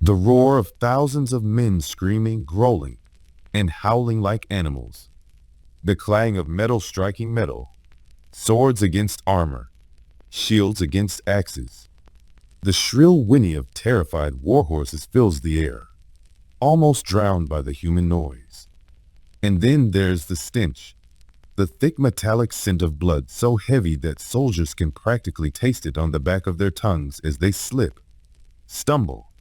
The roar of thousands of men screaming, growling, and howling like animals. The clang of metal striking metal, swords against armor, shields against axes. The shrill whinny of terrified warhorses fills the air, almost drowned by the human noise. And then there's the stench, the thick metallic scent of blood so heavy that soldiers can practically taste it on the back of their tongues as they slip, stumble,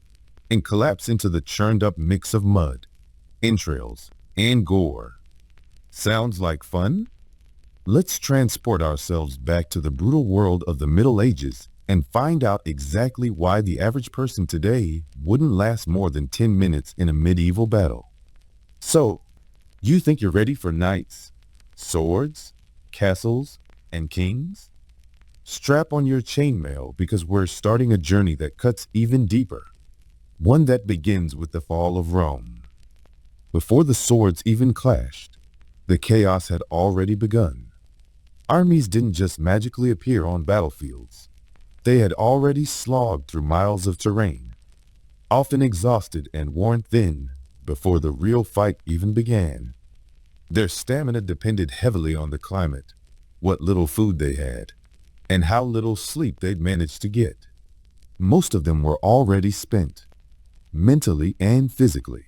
and collapse into the churned-up mix of mud, entrails, and gore. Sounds like fun? Let's transport ourselves back to the brutal world of the Middle Ages and find out exactly why the average person today wouldn't last more than 10 minutes in a medieval battle. So, you think you're ready for knights, swords, castles, and kings? Strap on your chainmail because we're starting a journey that cuts even deeper, one that begins with the fall of Rome. Before the swords even clashed, the chaos had already begun. Armies didn't just magically appear on battlefields. They had already slogged through miles of terrain, often exhausted and worn thin before the real fight even began. Their stamina depended heavily on the climate, what little food they had, and how little sleep they'd managed to get. Most of them were already spent, mentally and physically.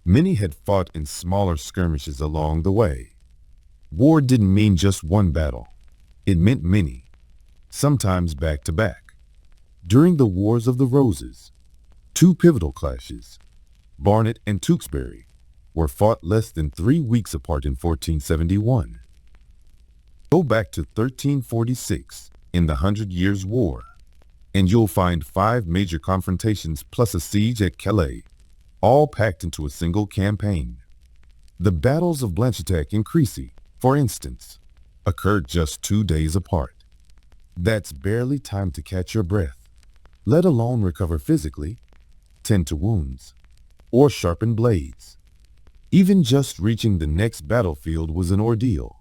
Many had fought in smaller skirmishes along the way. War didn't mean just one battle. It meant many, sometimes back to back. During the Wars of the Roses, two pivotal clashes, Barnet and Tewkesbury, were fought less than 3 weeks apart in 1471. Go back to 1346 in the 100 Years' War, and you'll find 5 major confrontations plus a siege at Calais, all packed into a single campaign. The battles of Blanchetaque and Crécy, for instance, occurred just 2 days apart. That's barely time to catch your breath, let alone recover physically, tend to wounds, or sharpen blades. Even just reaching the next battlefield was an ordeal.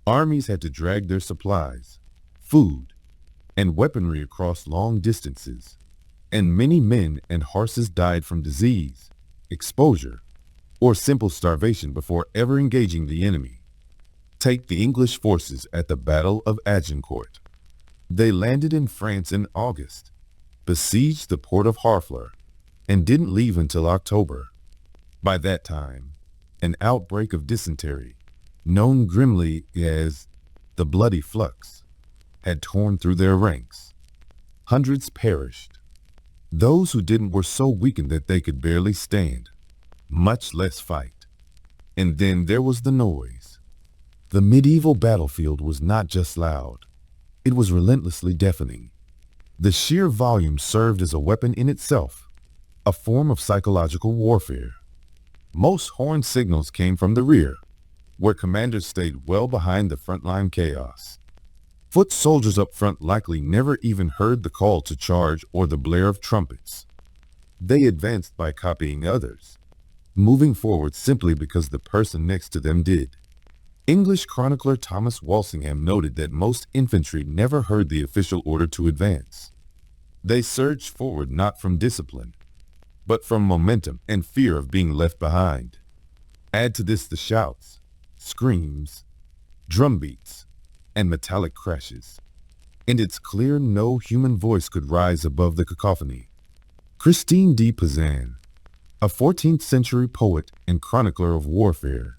Armies had to drag their supplies, food, and weaponry across long distances, and many men and horses died from disease, exposure, or simple starvation before ever engaging the enemy. Take the English forces at the Battle of Agincourt. They landed in France in August, besieged the port of Harfleur, and didn't leave until October. By that time, an outbreak of dysentery, known grimly as the Bloody Flux, had torn through their ranks. Hundreds perished. Those who didn't were so weakened that they could barely stand, much less fight. And then there was the noise. The medieval battlefield was not just loud. It was relentlessly deafening. The sheer volume served as a weapon in itself, a form of psychological warfare. Most horn signals came from the rear, where commanders stayed well behind the frontline chaos. Foot soldiers up front likely never even heard the call to charge or the blare of trumpets. They advanced by copying others, moving forward simply because the person next to them did. English chronicler Thomas Walsingham noted that most infantry never heard the official order to advance. They surged forward not from discipline, but from momentum and fear of being left behind. Add to this the shouts, screams, drum beats, and metallic crashes, and it's clear no human voice could rise above the cacophony. Christine de Pizan, a 14th century poet and chronicler of warfare,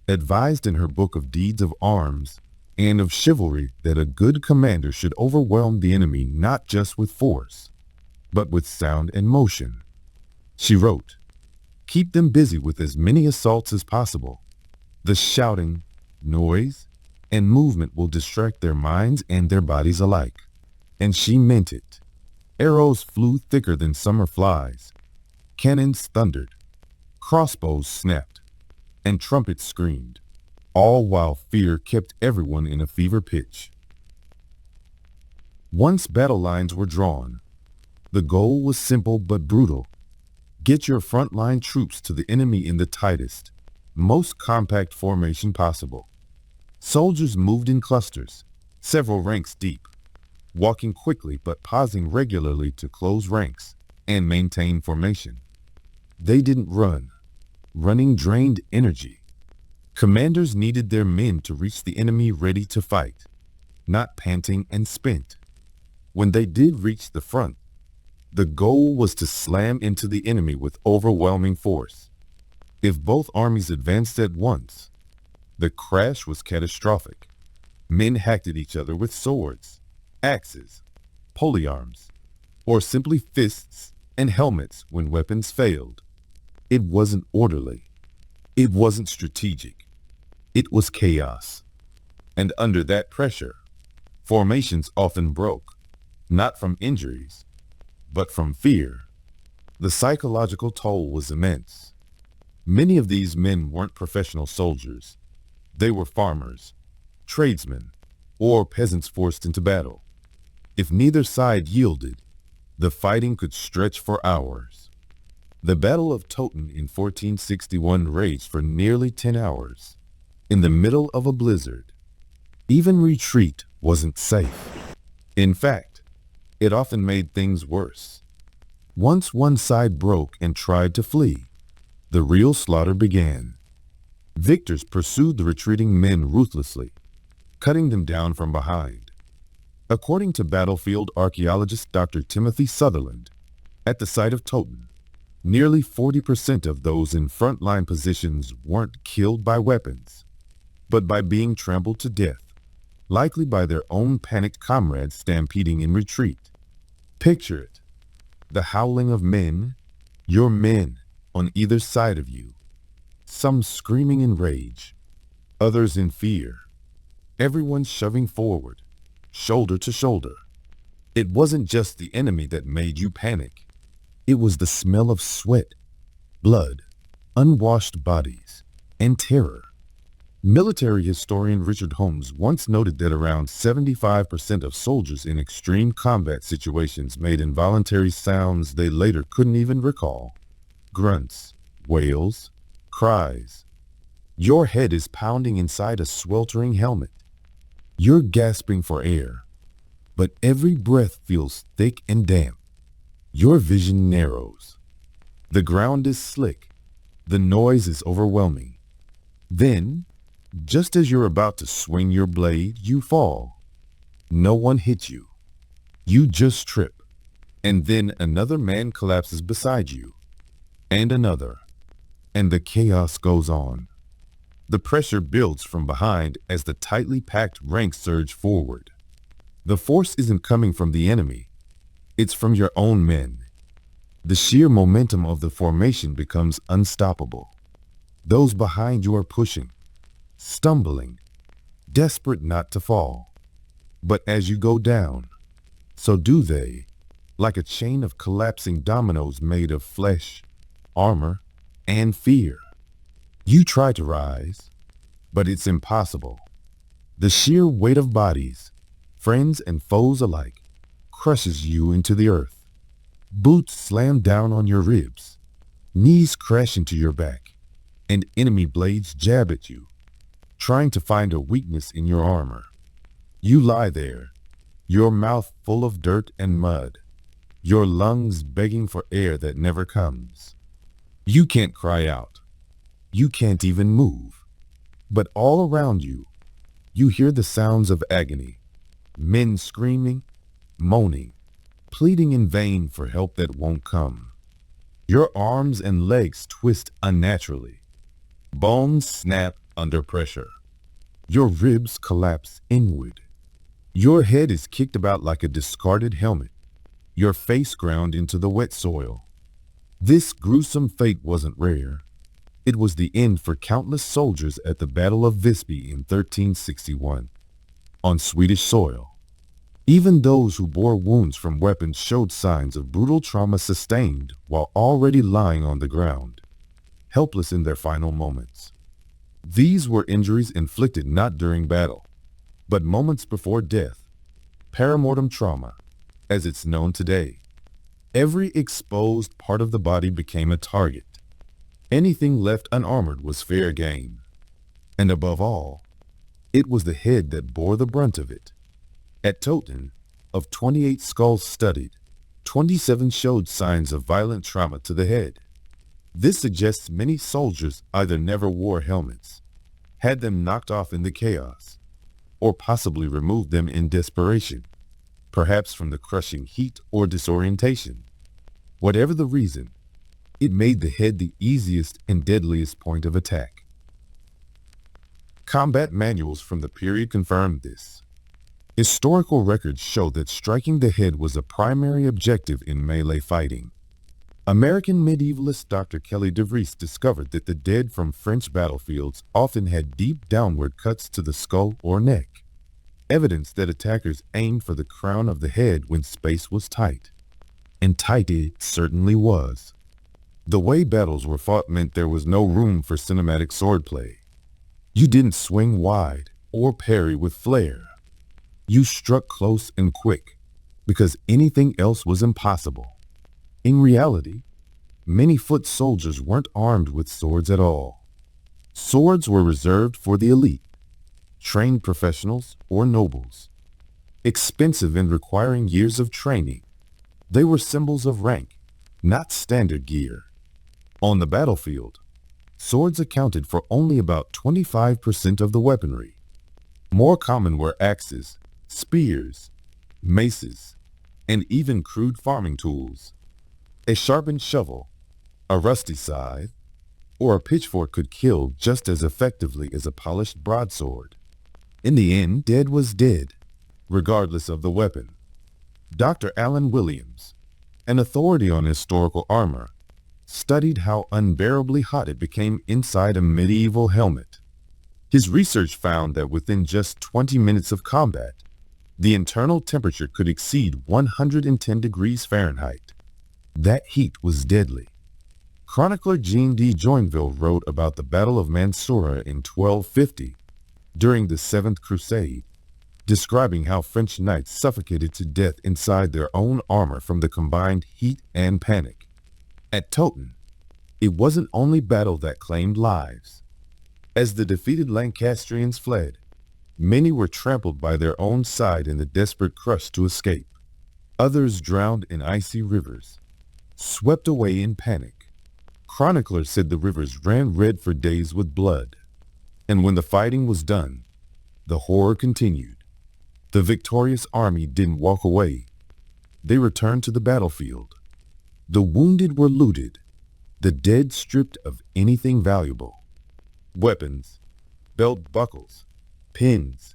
advised in her book of deeds of arms and of chivalry that a good commander should overwhelm the enemy not just with force, but with sound and motion. She wrote, "Keep them busy with as many assaults as possible. The shouting, noise, and movement will distract their minds and their bodies alike." And she meant it. Arrows flew thicker than summer flies. Cannons thundered. Crossbows snapped. And trumpets screamed, all while fear kept everyone in a fever pitch. Once battle lines were drawn, the goal was simple but brutal. Get your frontline troops to the enemy in the tightest, most compact formation possible. Soldiers moved in clusters, several ranks deep, walking quickly but pausing regularly to close ranks and maintain formation. They didn't run. Running drained energy. Commanders needed their men to reach the enemy ready to fight, not panting and spent. When they did reach the front, the goal was to slam into the enemy with overwhelming force. If both armies advanced at once, the crash was catastrophic. Men hacked at each other with swords, axes, polearms, or simply fists and helmets when weapons failed. It wasn't orderly. It wasn't strategic. It was chaos. And under that pressure, formations often broke, not from injuries, but from fear. The psychological toll was immense. Many of these men weren't professional soldiers. They were farmers, tradesmen, or peasants forced into battle. If neither side yielded, the fighting could stretch for hours. The Battle of Toten in 1461 raged for nearly 10 hours, in the middle of a blizzard. Even retreat wasn't safe. In fact, it often made things worse. Once one side broke and tried to flee, the real slaughter began. Victors pursued the retreating men ruthlessly, cutting them down from behind. According to battlefield archaeologist Dr. Timothy Sutherland, at the site of Toten, nearly 40% of those in frontline positions weren't killed by weapons, but by being trampled to death, likely by their own panicked comrades stampeding in retreat. Picture it, the howling of men, your men, on either side of you, some screaming in rage, others in fear, everyone shoving forward, shoulder to shoulder. It wasn't just the enemy that made you panic. It was the smell of sweat, blood, unwashed bodies, and terror. Military historian Richard Holmes once noted that around 75% of soldiers in extreme combat situations made involuntary sounds they later couldn't even recall. Grunts, wails, cries. Your head is pounding inside a sweltering helmet. You're gasping for air, but every breath feels thick and damp. Your vision narrows. The ground is slick. The noise is overwhelming. Then, just as you're about to swing your blade, you fall. No one hits you. You just trip. And then another man collapses beside you. And another. And the chaos goes on. The pressure builds from behind as the tightly packed ranks surge forward. The force isn't coming from the enemy. It's from your own men. The sheer momentum of the formation becomes unstoppable. Those behind you are pushing, stumbling, desperate not to fall. But as you go down, so do they, like a chain of collapsing dominoes made of flesh, armor, and fear. You try to rise, but it's impossible. The sheer weight of bodies, friends and foes alike, crushes you into the earth. Boots slam down on your ribs, knees crash into your back, and enemy blades jab at you, trying to find a weakness in your armor. You lie there, your mouth full of dirt and mud, your lungs begging for air that never comes. You can't cry out. You can't even move. But all around you, you hear the sounds of agony, men screaming, moaning, pleading in vain for help that won't come. Your arms and legs twist unnaturally. Bones snap under pressure. Your ribs collapse inward. Your head is kicked about like a discarded helmet, your face ground into the wet soil. This gruesome fate wasn't rare. It was the end for countless soldiers at the Battle of Visby in 1361, on Swedish soil. Even those who bore wounds from weapons showed signs of brutal trauma sustained while already lying on the ground, helpless in their final moments. These were injuries inflicted not during battle, but moments before death, paramortem trauma, as it's known today. Every exposed part of the body became a target. Anything left unarmored was fair game. And above all, it was the head that bore the brunt of it. At Toten, of 28 skulls studied, 27 showed signs of violent trauma to the head. This suggests many soldiers either never wore helmets, had them knocked off in the chaos, or possibly removed them in desperation, perhaps from the crushing heat or disorientation. Whatever the reason, it made the head the easiest and deadliest point of attack. Combat manuals from the period confirmed this. Historical records show that striking the head was a primary objective in melee fighting. American medievalist Dr. Kelly DeVries discovered that the dead from French battlefields often had deep downward cuts to the skull or neck, evidence that attackers aimed for the crown of the head when space was tight. And tight it certainly was. The way battles were fought meant there was no room for cinematic swordplay. You didn't swing wide or parry with flair. You struck close and quick, because anything else was impossible. In reality, many foot soldiers weren't armed with swords at all. Swords were reserved for the elite, trained professionals or nobles. Expensive and requiring years of training, they were symbols of rank, not standard gear. On the battlefield, swords accounted for only about 25% of the weaponry. More common were axes, spears, maces, and even crude farming tools. A sharpened shovel, a rusty scythe, or a pitchfork could kill just as effectively as a polished broadsword. In the end, dead was dead, regardless of the weapon. Dr. Alan Williams, an authority on historical armor, studied how unbearably hot it became inside a medieval helmet. His research found that within just 20 minutes of combat, the internal temperature could exceed 110 degrees Fahrenheit. That heat was deadly. Chronicler Jean de Joinville wrote about the Battle of Mansoura in 1250, during the Seventh Crusade, describing how French knights suffocated to death inside their own armor from the combined heat and panic. At Toten, it wasn't only battle that claimed lives. As the defeated Lancastrians fled, many were trampled by their own side in the desperate crush to escape. Others drowned in icy rivers, swept away in panic. Chroniclers said the rivers ran red for days with blood. And when the fighting was done, the horror continued. The victorious army didn't walk away. They returned to the battlefield. The wounded were looted, the dead stripped of anything valuable. Weapons, belt buckles, pins,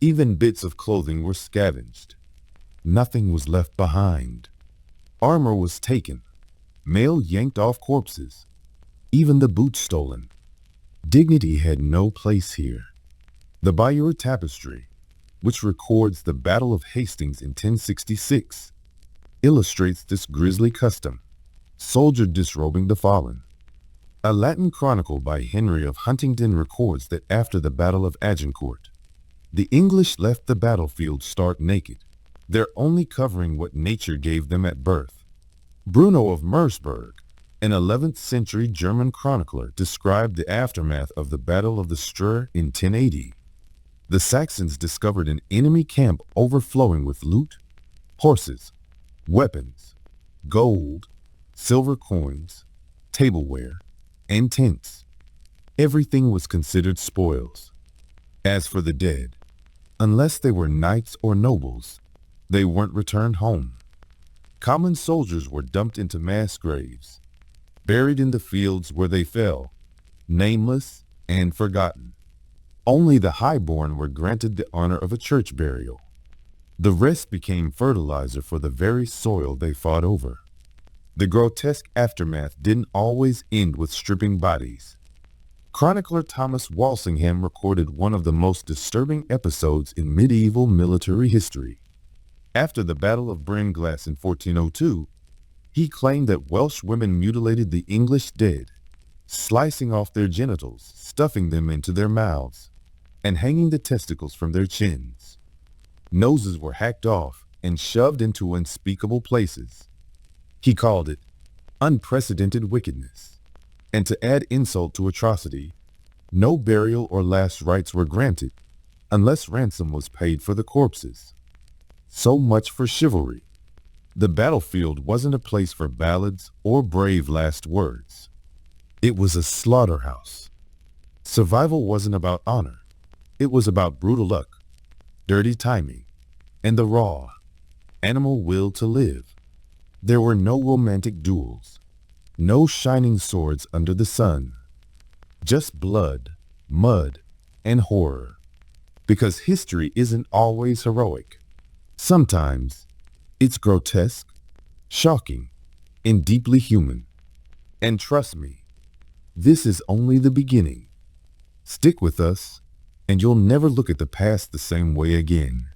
even bits of clothing were scavenged. Nothing was left behind. Armor was taken, mail yanked off corpses, even the boots stolen. Dignity had no place here. The Bayeux Tapestry, which records the Battle of Hastings in 1066, illustrates this grisly custom, soldier disrobing the fallen. A Latin chronicle by Henry of Huntingdon records that after the Battle of Agincourt, the English left the battlefield stark naked, their only covering what nature gave them at birth. Bruno of Merseburg, an 11th century German chronicler, described the aftermath of the Battle of the Strur in 1080. The Saxons discovered an enemy camp overflowing with loot, horses, weapons, gold, silver coins, tableware, and tents. Everything was considered spoils. As for the dead, unless they were knights or nobles, they weren't returned home. Common soldiers were dumped into mass graves, buried in the fields where they fell, nameless and forgotten. Only the highborn were granted the honor of a church burial. The rest became fertilizer for the very soil they fought over. The grotesque aftermath didn't always end with stripping bodies. Chronicler Thomas Walsingham recorded one of the most disturbing episodes in medieval military history. After the Battle of Brennglas in 1402, he claimed that Welsh women mutilated the English dead, slicing off their genitals, stuffing them into their mouths, and hanging the testicles from their chins. Noses were hacked off and shoved into unspeakable places. He called it unprecedented wickedness. And to add insult to atrocity, no burial or last rites were granted unless ransom was paid for the corpses. So much for chivalry. The battlefield wasn't a place for ballads or brave last words. It was a slaughterhouse. Survival wasn't about honor. It was about brutal luck, dirty timing, and the raw, animal will to live. There were no romantic duels, no shining swords under the sun, just blood, mud, and horror. Because history isn't always heroic. Sometimes it's grotesque, shocking, and deeply human. And trust me, this is only the beginning. Stick with us, and you'll never look at the past the same way again.